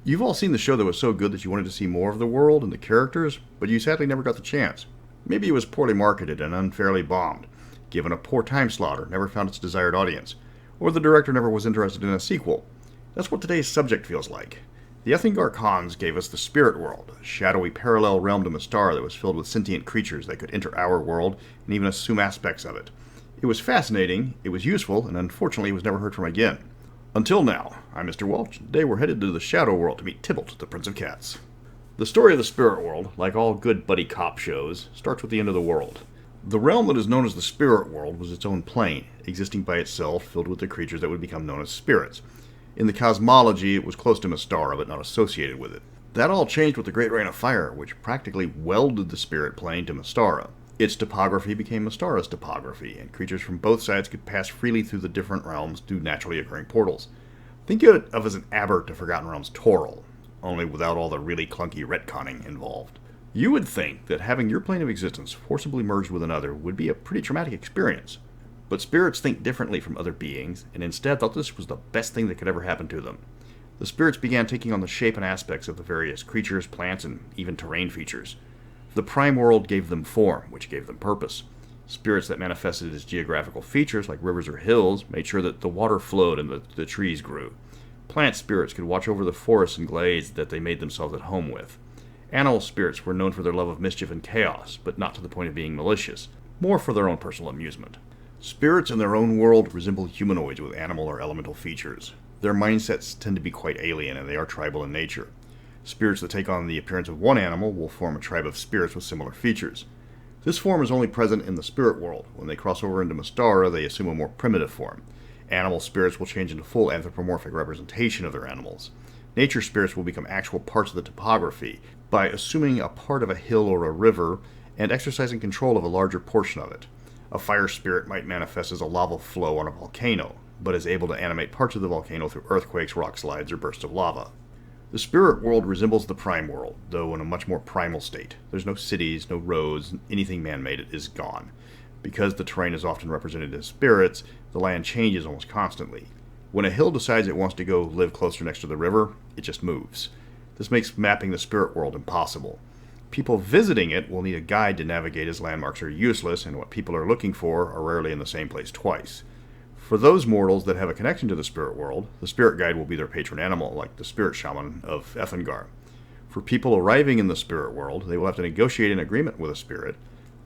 You've all seen the show that was so good that you wanted to see more of the world and the characters, but you sadly never got the chance. Maybe it was poorly marketed and unfairly bombed, given a poor time slot or never found its desired audience, or the director never was interested in a sequel. That's what today's subject feels like. The Ethingar Khans gave us the spirit world, a shadowy parallel realm to Mystara that was filled with sentient creatures that could enter our world and even assume aspects of it. It was fascinating, it was useful, and unfortunately was never heard from again. Until now, I'm Mr. Welch. Today we're headed to the Shadow World to meet Tybalt, the Prince of Cats. The story of the Spirit World, like all good buddy cop shows, starts with the end of the world. The realm that is known as the Spirit World was its own plane, existing by itself, filled with the creatures that would become known as spirits. In the cosmology, it was close to Mystara, but not associated with it. That all changed with the Great Rain of Fire, which practically welded the spirit plane to Mystara. Its topography became Mystara's topography, and creatures from both sides could pass freely through the different realms through naturally occurring portals. Think of it as an Aber to Forgotten Realms Toril, only without all the really clunky retconning involved. You would think that having your plane of existence forcibly merged with another would be a pretty traumatic experience. But spirits think differently from other beings, and instead thought this was the best thing that could ever happen to them. The spirits began taking on the shape and aspects of the various creatures, plants, and even terrain features. The prime world gave them form, which gave them purpose. Spirits that manifested as geographical features, like rivers or hills, made sure that the water flowed and the trees grew. Plant spirits could watch over the forests and glades that they made themselves at home with. Animal spirits were known for their love of mischief and chaos, but not to the point of being malicious, more for their own personal amusement. Spirits in their own world resemble humanoids with animal or elemental features. Their mindsets tend to be quite alien, and they are tribal in nature. Spirits that take on the appearance of one animal will form a tribe of spirits with similar features. This form is only present in the spirit world. When they cross over into Mystara, they assume a more primitive form. Animal spirits will change into full anthropomorphic representation of their animals. Nature spirits will become actual parts of the topography by assuming a part of a hill or a river and exercising control of a larger portion of it. A fire spirit might manifest as a lava flow on a volcano, but is able to animate parts of the volcano through earthquakes, rock slides, or bursts of lava. The spirit world resembles the prime world, though in a much more primal state. There's no cities, no roads, anything man-made is gone. Because the terrain is often represented as spirits, the land changes almost constantly. When a hill decides it wants to go live closer next to the river, it just moves. This makes mapping the spirit world impossible. People visiting it will need a guide to navigate, as landmarks are useless, and what people are looking for are rarely in the same place twice. For those mortals that have a connection to the spirit world, the spirit guide will be their patron animal, like the spirit shaman of Ethingar. For people arriving in the spirit world, they will have to negotiate an agreement with a spirit,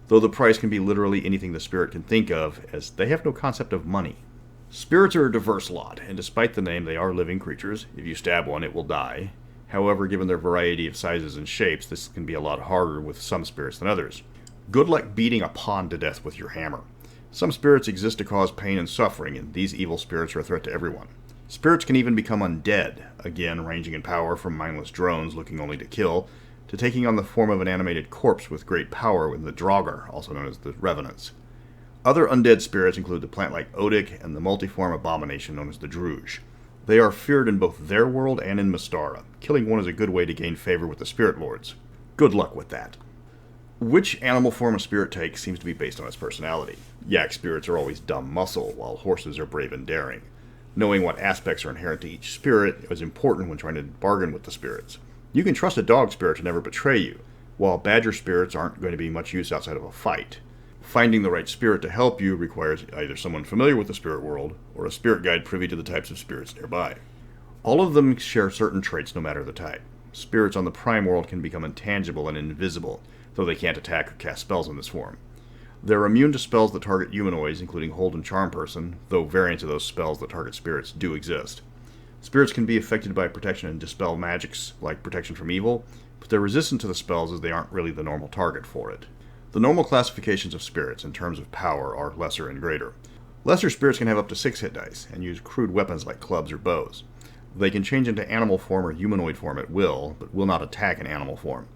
though the price can be literally anything the spirit can think of, as they have no concept of money. Spirits are a diverse lot, and despite the name, they are living creatures. If you stab one, it will die. However, given their variety of sizes and shapes, this can be a lot harder with some spirits than others. Good luck beating a pawn to death with your hammer. Some spirits exist to cause pain and suffering, and these evil spirits are a threat to everyone. Spirits can even become undead, again ranging in power from mindless drones looking only to kill, to taking on the form of an animated corpse with great power in the Draugr, also known as the Revenants. Other undead spirits include the plant-like Odic and the multiform abomination known as the Druj. They are feared in both their world and in Mystara. Killing one is a good way to gain favor with the spirit lords. Good luck with that. Which animal form a spirit takes seems to be based on its personality. Yak spirits are always dumb muscle, while horses are brave and daring. Knowing what aspects are inherent to each spirit is important when trying to bargain with the spirits. You can trust a dog spirit to never betray you, while badger spirits aren't going to be much use outside of a fight. Finding the right spirit to help you requires either someone familiar with the spirit world, or a spirit guide privy to the types of spirits nearby. All of them share certain traits no matter the type. Spirits on the prime world can become intangible and invisible, though they can't attack or cast spells in this form. They're immune to spells that target humanoids, including Hold and Charm Person, though variants of those spells that target spirits do exist. Spirits can be affected by protection and dispel magics, like protection from evil, but they're resistant to the spells as they aren't really the normal target for it. The normal classifications of spirits in terms of power are lesser and greater. Lesser spirits can have up to 6 hit dice, and use crude weapons like clubs or bows. They can change into animal form or humanoid form at will, but will not attack in animal form.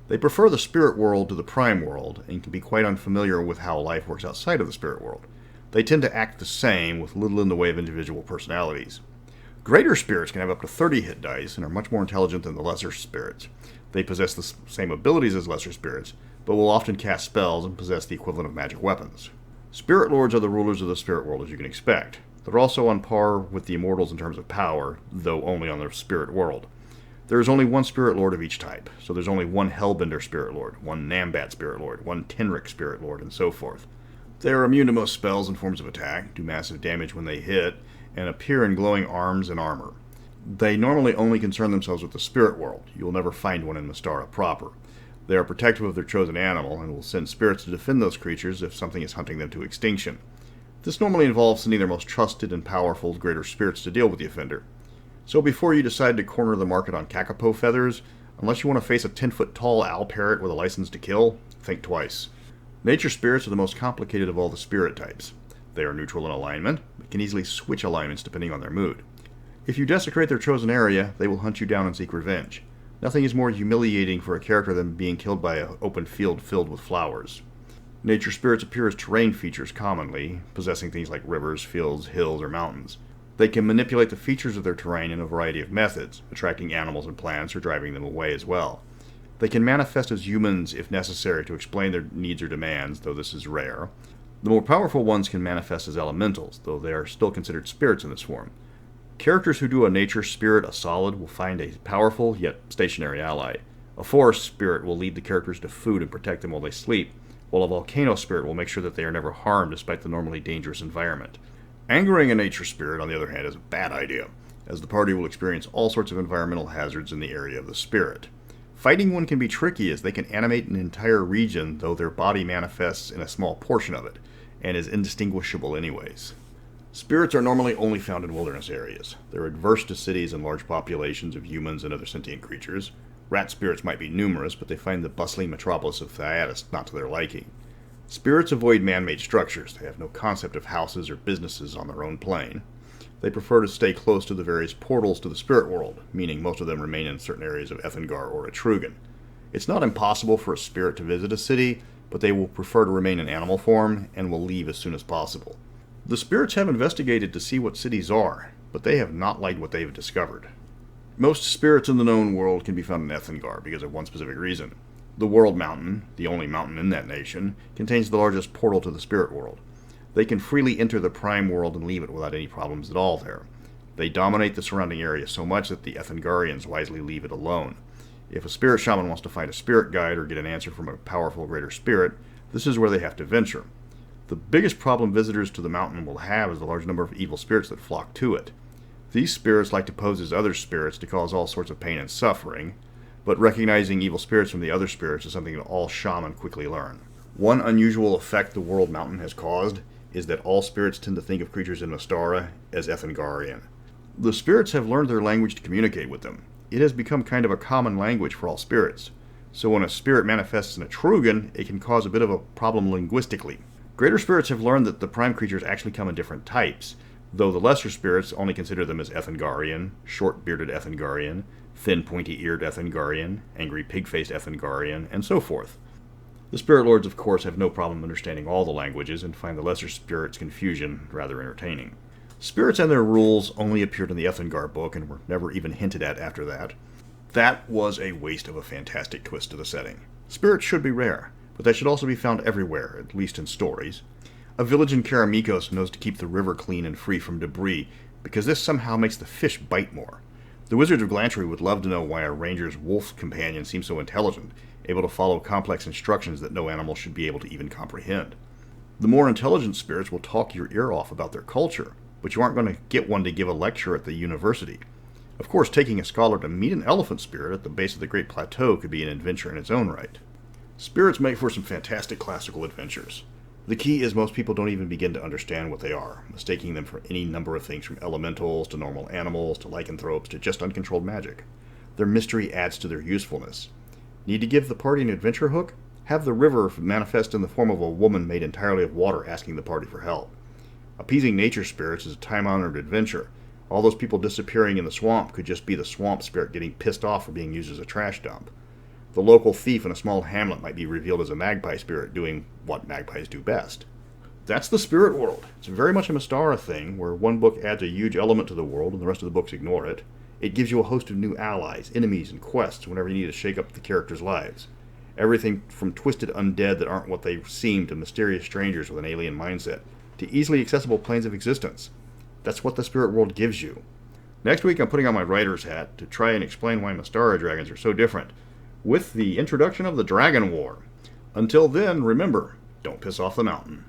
They prefer the spirit world to the prime world, and can be quite unfamiliar with how life works outside of the spirit world. They tend to act the same, with little in the way of individual personalities. Greater spirits can have up to 30 hit dice, and are much more intelligent than the lesser spirits. They possess the same abilities as lesser spirits, but will often cast spells and possess the equivalent of magic weapons. Spirit lords are the rulers of the spirit world, as you can expect. They're also on par with the immortals in terms of power, though only on their spirit world. There is only one Spirit Lord of each type, so there's only one Hellbender Spirit Lord, one Nambat Spirit Lord, one Tenrik Spirit Lord, and so forth. They are immune to most spells and forms of attack, do massive damage when they hit, and appear in glowing arms and armor. They normally only concern themselves with the spirit world. You will never find one in Mystara proper. They are protective of their chosen animal, and will send spirits to defend those creatures if something is hunting them to extinction. This normally involves sending their most trusted and powerful greater spirits to deal with the offender. So before you decide to corner the market on kakapo feathers, unless you want to face a 10-foot tall owl parrot with a license to kill, think twice. Nature spirits are the most complicated of all the spirit types. They are neutral in alignment, but can easily switch alignments depending on their mood. If you desecrate their chosen area, they will hunt you down and seek revenge. Nothing is more humiliating for a character than being killed by an open field filled with flowers. Nature spirits appear as terrain features commonly, possessing things like rivers, fields, hills, or mountains. They can manipulate the features of their terrain in a variety of methods, attracting animals and plants or driving them away as well. They can manifest as humans if necessary to explain their needs or demands, though this is rare. The more powerful ones can manifest as elementals, though they are still considered spirits in this form. Characters who do a nature spirit a solid will find a powerful yet stationary ally. A forest spirit will lead the characters to food and protect them while they sleep, while a volcano spirit will make sure that they are never harmed despite the normally dangerous environment. Angering a nature spirit, on the other hand, is a bad idea, as the party will experience all sorts of environmental hazards in the area of the spirit. Fighting one can be tricky as they can animate an entire region, though their body manifests in a small portion of it, and is indistinguishable anyways. Spirits are normally only found in wilderness areas. They're adverse to cities and large populations of humans and other sentient creatures. Rat spirits might be numerous, but they find the bustling metropolis of Theatis not to their liking. Spirits avoid man-made structures. They have no concept of houses or businesses on their own plane. They prefer to stay close to the various portals to the spirit world, meaning most of them remain in certain areas of Ethengar or Etrugan. It's not impossible for a spirit to visit a city, but they will prefer to remain in animal form and will leave as soon as possible. The spirits have investigated to see what cities are, but they have not liked what they have discovered. Most spirits in the known world can be found in Ethengar because of one specific reason. The World Mountain, the only mountain in that nation, contains the largest portal to the spirit world. They can freely enter the prime world and leave it without any problems at all there. They dominate the surrounding area so much that the Ethengarians wisely leave it alone. If a spirit shaman wants to find a spirit guide or get an answer from a powerful greater spirit, this is where they have to venture. The biggest problem visitors to the mountain will have is the large number of evil spirits that flock to it. These spirits like to pose as other spirits to cause all sorts of pain and suffering, but recognizing evil spirits from the other spirits is something that all shaman quickly learn. One unusual effect the World Mountain has caused is that all spirits tend to think of creatures in Mystara as Ethengarian. The spirits have learned their language to communicate with them. It has become kind of a common language for all spirits. So when a spirit manifests in a Etrugan, it can cause a bit of a problem linguistically. Greater spirits have learned that the prime creatures actually come in different types, though the lesser spirits only consider them as Ethengarian, short-bearded Ethengarian, thin pointy-eared Ethengarian, angry pig-faced Ethengarian, and so forth. The Spirit Lords, of course, have no problem understanding all the languages and find the lesser spirits' confusion rather entertaining. Spirits and their rules only appeared in the Ethengar book and were never even hinted at after that. That was a waste of a fantastic twist to the setting. Spirits should be rare, but they should also be found everywhere, at least in stories. A village in Karamikos knows to keep the river clean and free from debris, because this somehow makes the fish bite more. The Wizards of Glantry would love to know why a ranger's wolf companion seems so intelligent, able to follow complex instructions that no animal should be able to even comprehend. The more intelligent spirits will talk your ear off about their culture, but you aren't going to get one to give a lecture at the university. Of course, taking a scholar to meet an elephant spirit at the base of the Great Plateau could be an adventure in its own right. Spirits make for some fantastic classical adventures. The key is most people don't even begin to understand what they are, mistaking them for any number of things from elementals to normal animals to lycanthropes to just uncontrolled magic. Their mystery adds to their usefulness. Need to give the party an adventure hook? Have the river manifest in the form of a woman made entirely of water asking the party for help. Appeasing nature spirits is a time-honored adventure. All those people disappearing in the swamp could just be the swamp spirit getting pissed off for being used as a trash dump. The local thief in a small hamlet might be revealed as a magpie spirit doing what magpies do best. That's the spirit world. It's very much a Mystara thing, where one book adds a huge element to the world and the rest of the books ignore it. It gives you a host of new allies, enemies, and quests whenever you need to shake up the characters' lives. Everything from twisted undead that aren't what they seem to mysterious strangers with an alien mindset, to easily accessible planes of existence. That's what the spirit world gives you. Next week, I'm putting on my writer's hat to try and explain why Mystara dragons are so different, with the introduction of the Dragon War. Until then, remember, don't piss off the mountain.